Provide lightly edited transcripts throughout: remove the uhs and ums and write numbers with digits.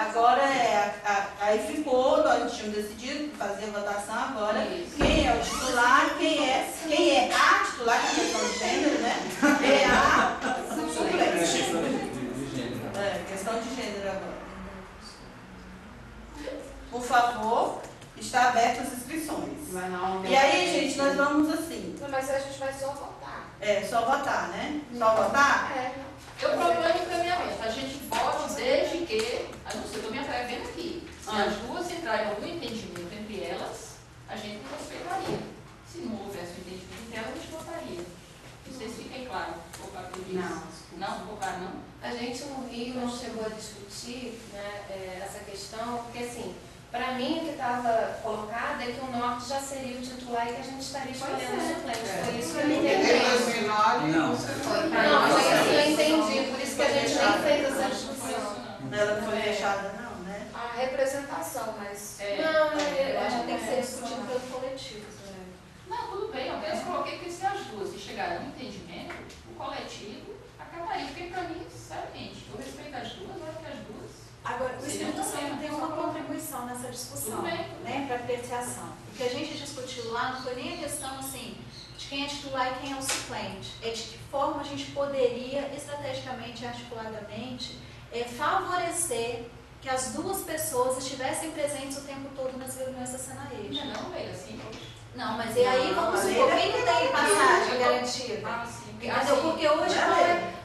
Agora aí ficou, nós tínhamos decidido fazer a votação agora. Isso. Quem é o titular, quem é a titular, que é a questão de gênero, né? É a suplente. Questão de gênero agora. Por favor, está abertas as inscrições. E aí, gente, nós vamos assim. Não, mas a gente vai só votar. Só votar, né? Só votar? Eu proponho um encaminhamento. A gente vote desde que, a não ser, eu estou me atrevendo aqui, se as duas entrarem em algum entendimento entre elas, a gente respeitaria. Se não houvesse um entendimento entre elas, a gente votaria. Não sei se fiquem claro o que eu disse. Não ficou claro, não? A gente no Rio não chegou a discutir, né, essa questão, porque assim, para mim o que estava colocado é que o Norte já seria o titular e que a gente estaria escolhendo o suplente. Foi isso que eu entendi. Não. Não, foi isso que eu entendi, por isso que a gente nem fez essa discussão. Ela não foi fechada, não, né? A representação, mas... Não, eu acho que tem que ser discutido pelo coletivo. Não, tudo bem, eu apenas coloquei que se as duas se chegarem a um entendimento, o coletivo acataria, porque para mim, sinceramente, eu respeito as duas, eu acho que as duas. Agora, o Espírito Santo tem uma contribuição nessa discussão, né, para apreciação. O que a gente discutiu lá não foi nem a questão assim, de quem é titular e quem é o suplente, é de que forma a gente poderia, estrategicamente e articuladamente, favorecer que as duas pessoas estivessem presentes o tempo todo nas reuniões da Senaege. Não, Leila, sim. Não, mas e aí vamos supor, quem que tem passagem garantida? Entendeu? Porque hoje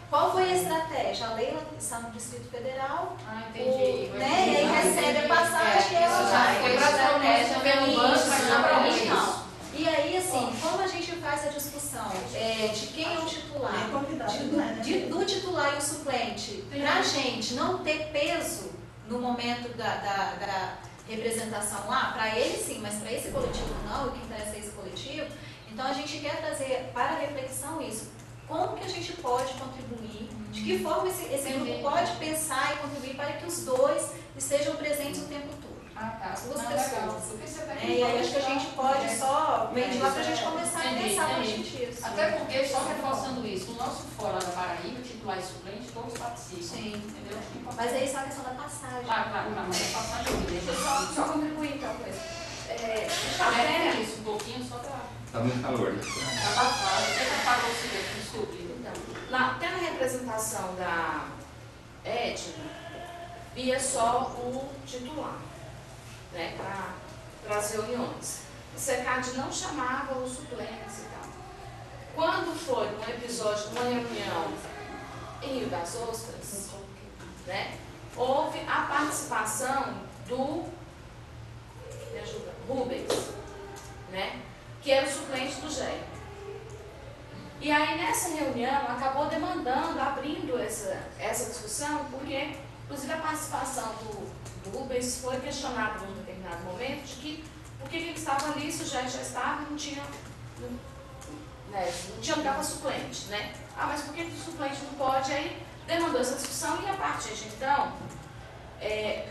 qual foi a estratégia? A Leila está no Distrito Federal, entendi. Né? E aí recebe a passagem e ela já foi para a estratégia, pelo banco, mas não para mim, não. E aí, assim, como a gente faz a discussão de quem é o titular, do titular e o suplente, para a gente não ter peso no momento da representação lá, para ele sim, mas para esse coletivo não, o que interessa é esse coletivo, então a gente quer trazer para a reflexão isso. Como que a gente pode contribuir, de que forma esse grupo pode pensar e contribuir para que os dois estejam presentes o tempo todo. As duas pessoas. E aí acho que a gente pode só ventilar para a gente começar a pensar no sentido. Até porque, só reforçando isso, no nosso fórum da Paraíba, titular e suplente, todos participam. Sim. Entendeu? Mas aí só a questão da passagem. Claro, mas a passagem eu deixa eu só contribuir então com isso. Até isso um pouquinho, só para... Está muito calor. Está abafado, até que apagou o cigarro, desculpe. Então, até na representação da Edna, via só o titular, né, para as reuniões. O SECAD não chamava os suplentes e tal. Quando foi um episódio, uma reunião em Rio das Ostras, né, houve a participação do Rubens, né, que era o suplente do GER. E aí nessa reunião acabou demandando, abrindo essa discussão, porque inclusive a participação do Rubens foi questionada em um determinado momento de que por que ele estava ali, se o GER já estava e não tinha lugar para suplente, né? Mas por que o suplente não pode? Aí demandou essa discussão e a partir de então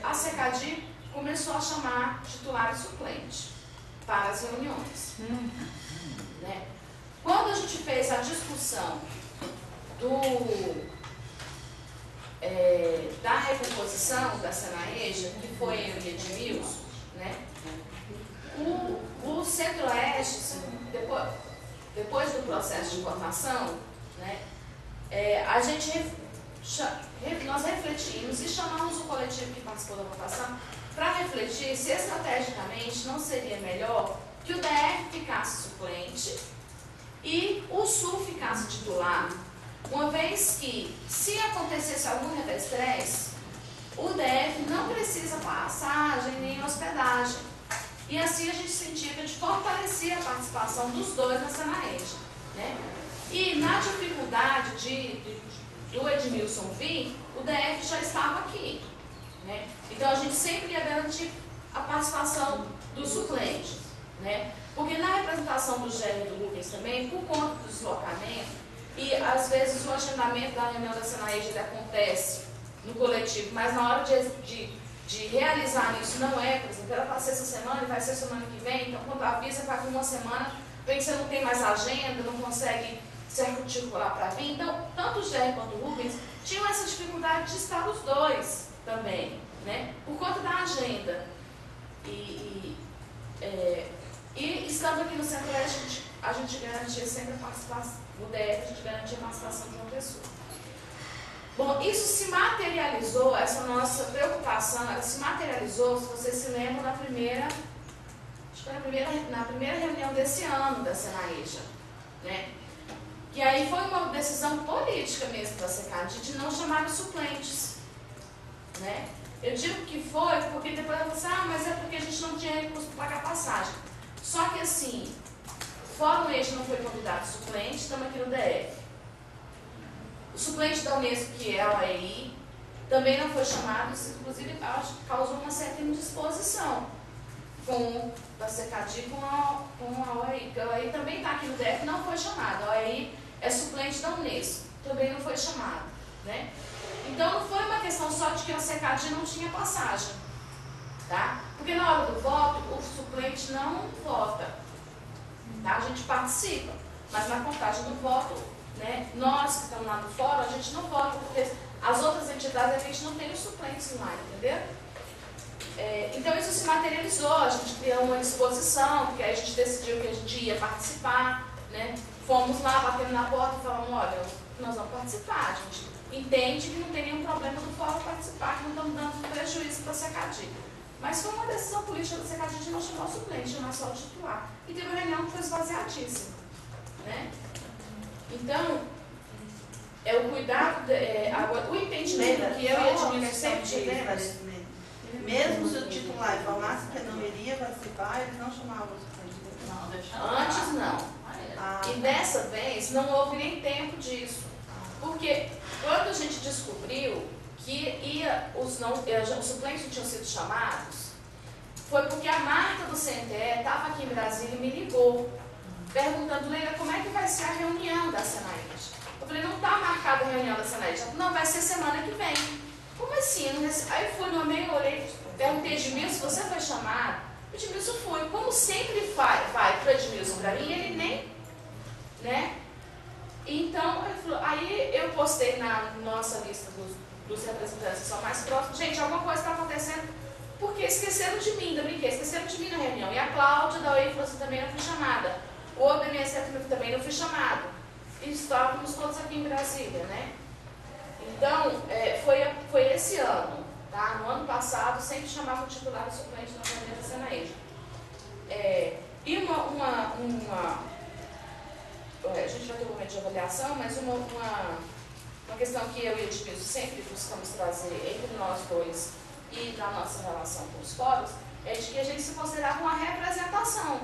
a SECAD começou a chamar titular e suplente para as reuniões. Né? Quando a gente fez a discussão da recomposição da Senaege, que foi em Edmilson, né? O Centro-Oeste, depois do processo de votação, né? Nós refletimos e chamamos o coletivo que participou da votação para refletir se estrategicamente não seria melhor que o DF ficasse suplente e o Sul ficasse titular, uma vez que, se acontecesse algum revestrez, o DF não precisa passagem nem hospedagem. E assim a gente sentia que a gente fortalecia a participação dos dois na Senaege, né? E na dificuldade do Edmilson vir, o DF já estava aqui, né? Então a gente sempre ia garantir a participação do suplente, né? Porque na representação do GER e do Rubens também, por conta do deslocamento, e às vezes o agendamento da reunião da Senaege acontece no coletivo, mas na hora de realizar isso não por exemplo, era para ser essa semana e vai ser semana que vem, então quando avisa vai com uma semana, vem que você não tem mais agenda, não consegue se articular para vir. Então, tanto o GER quanto o Rubens tinham essa dificuldade de estar os dois também, né? Por conta da agenda. E estando aqui no Centro-Oeste, a gente garantia sempre a participação, no DF a gente garantia a participação de uma pessoa. Bom, isso se materializou, essa nossa preocupação, ela se materializou, se vocês se lembram, na primeira reunião desse ano da Senaíja, né? Que aí foi uma decisão política mesmo da SECAD de não chamar os suplentes, né? Eu digo que foi porque depois ela falou assim, mas é porque a gente não tinha recurso para pagar passagem. Só que assim, fora o eixo não foi convidado suplente, estamos aqui no DF. O suplente da Unesco, que é o AEI, também não foi chamado, isso inclusive causou uma certa indisposição com da SECAD com a OAI, porque a OAI também está aqui no DF, não foi chamado. A OAI é suplente da Unesco, também não foi chamado, né? Então não foi uma questão só de que a SECAD não tinha passagem, tá? Porque na hora do voto, o suplente não vota, tá? A gente participa, mas na contagem do voto, né, nós que estamos lá no fórum, a gente não vota, porque as outras entidades a gente não tem os suplentes lá, entendeu? Então isso se materializou, a gente criou uma disposição, porque aí a gente decidiu que a gente ia participar, né? Fomos lá batendo na porta e falamos, olha, nós vamos participar, a gente entende que não tem nenhum problema do fórum participar, que não estamos dando prejuízo para a SECAD. Mas foi uma decisão política da SECAD de não chamar o suplente, chamar só o titular. E teve uma reunião que foi esvaziadíssima, né? Então, o cuidado, o entendimento que eu e Edmilson sempre tivemos. Mesmo se o titular informasse que não iria participar, eles não chamavam o suplente. Antes não. E dessa vez não houve nem tempo disso. Porque quando a gente descobriu que os suplentes não tinham sido chamados, foi porque a Marta do CNTE estava aqui em Brasília e me ligou, perguntando, Leila, como é que vai ser a reunião da Senaíja? Eu falei, não está marcada a reunião da Senaíja. Não, vai ser semana que vem. Como assim? Aí eu fui no e-mail, olhei, perguntei, Edmilson, você foi chamado? O Edmilson foi. Como sempre vai para o Edmilson para mim, ele nem, né? Então, aí eu postei na nossa lista dos representantes que são mais próximos, gente, alguma coisa está acontecendo, porque esqueceram de mim, esqueceram de mim na reunião. E a Cláudia da OEI falou assim, também não fui chamada. O outro MSF também não fui chamado. E estávamos todos aqui em Brasília, né? Então, foi esse ano, tá? No ano passado, sempre chamava o titular e suplente na reunião da Senaíja. E a gente vai ter um momento de avaliação, mas uma questão que eu e o Edmilson sempre buscamos trazer entre nós dois e na nossa relação com os fóruns, é de que a gente se considerava uma representação,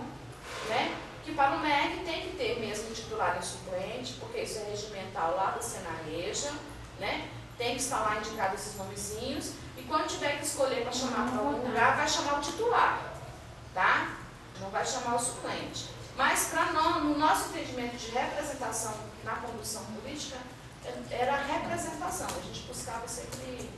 né? Que para o MEC tem que ter mesmo titular e suplente, porque isso é regimental lá da Senaíja, né? Tem que estar lá indicado esses nomezinhos, e quando tiver que escolher para chamar para algum lugar, vai chamar o titular, tá? Não vai chamar o suplente. Mas para nós, no nosso entendimento de representação na condução política, era a representação. A gente buscava sempre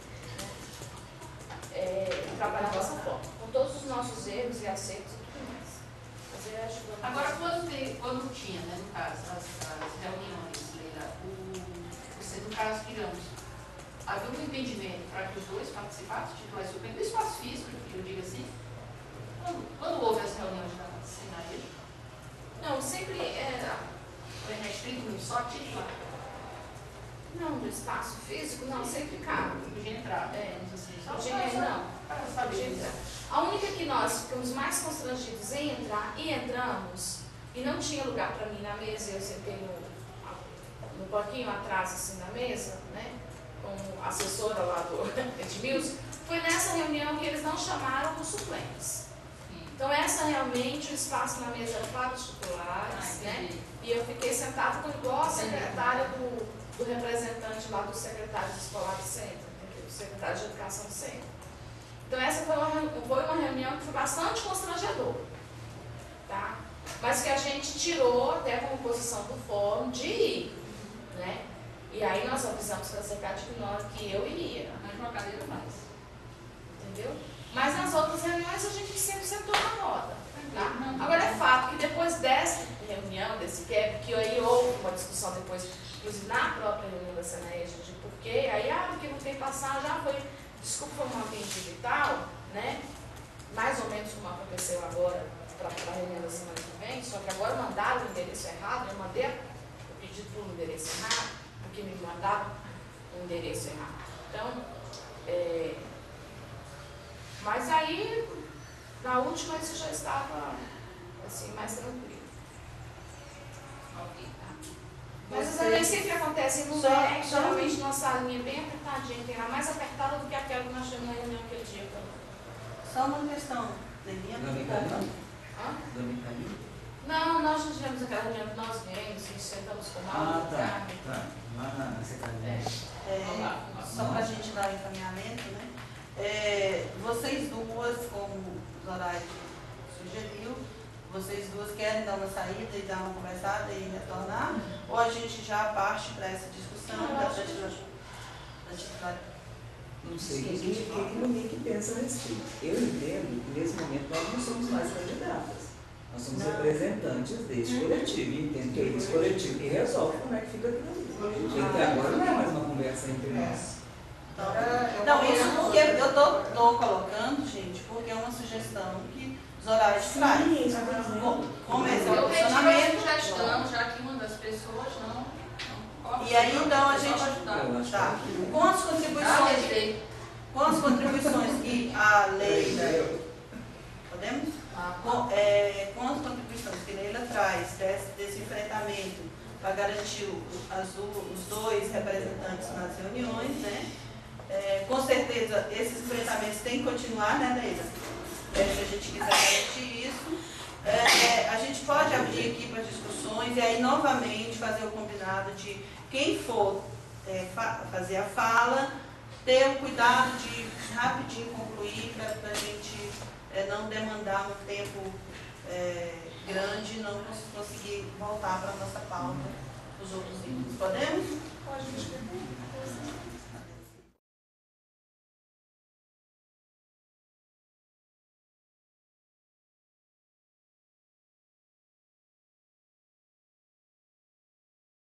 trabalhar dessa forma, com todos os nossos erros e acertos e tudo mais. Agora, quando tinha, né, no caso, as reuniões, Leila, no caso, digamos, havia um entendimento para que os dois participassem, titular e suplente, do espaço físico, eu digo assim, quando houve as reuniões da Senaíja? Não, sempre era. Foi restrito só titular? Não, do espaço físico, não, sempre cabe. Podia entrar. A única que nós ficamos mais constrangidos em entrar, e entramos, e não tinha lugar para mim na mesa, eu sentei no banquinho atrás, assim, na mesa, né, como assessora lá do Edmilson, foi nessa reunião que eles não chamaram os suplentes. Então, essa realmente, o espaço na mesa era para os titulares, né? E eu fiquei sentada com igual a secretária do representante lá do secretário de escolar do centro, do secretário de educação do centro. Então, essa foi uma reunião que foi bastante constrangedora, tá? Mas que a gente tirou até como posição do fórum de ir, né? E aí nós avisamos para a SECAD que eu iria. Mais uma cadeira mais. Entendeu? Mas nas outras reuniões a gente sempre sentou na roda. Tá? Agora é fato que depois dessa reunião, desse gap, que aí houve uma discussão depois, inclusive na própria reunião da Senaíja, de porquê, aí, porque não tem passagem, já foi desculpa o formato digital, né? Mais ou menos como aconteceu agora para a reunião da semana que vem, só que agora mandaram o endereço errado, eu mandei o pedido para o endereço errado, porque me mandaram o endereço errado. Então, mas aí, na última, isso já estava assim, mais tranquilo. Ok, tá? Mas as eleições que acontecem no MEC, geralmente nossa linha é bem apertadinha, tem a mais apertada do que aquela que nós tivemos na reunião aquele dia. Só uma questão, Nelinha, não, nós não tivemos aquela reunião que nós viemos e sentamos com o Mauro. Tá. Lá na secretaria. Só para a gente dar o encaminhamento, né? Vocês duas, como o Zoraide sugeriu, vocês duas querem dar uma saída e dar uma conversada e retornar? Ou a gente já parte para essa discussão da titularidade? Não sei o que pensa a respeito. Eu entendo que nesse momento nós não somos mais candidatas. Nós somos representantes deste coletivo. E entendo que é esse coletivo que resolve como é que fica aquilo ali. Até agora não é mais uma conversa entre nós. Não, isso porque eu estou colocando, gente, porque é uma sugestão que Zoraide traz. Como é esse Eu posicionamento? retiro a sugestão, já que uma das pessoas não E aí então a gente tá, com as contribuições que a Leila, podemos? Com as contribuições que a Leila traz desse enfrentamento para garantir os dois representantes nas reuniões, né? Com certeza esses enfrentamentos têm que continuar, né, Leila? Se a gente quiser garantir isso. A gente pode abrir aqui para discussões e aí novamente fazer o combinado de quem for fazer a fala, ter o cuidado de rapidinho concluir para a gente não demandar um tempo grande e não conseguir voltar para a nossa pauta os outros itens. Podemos? Pode discutir.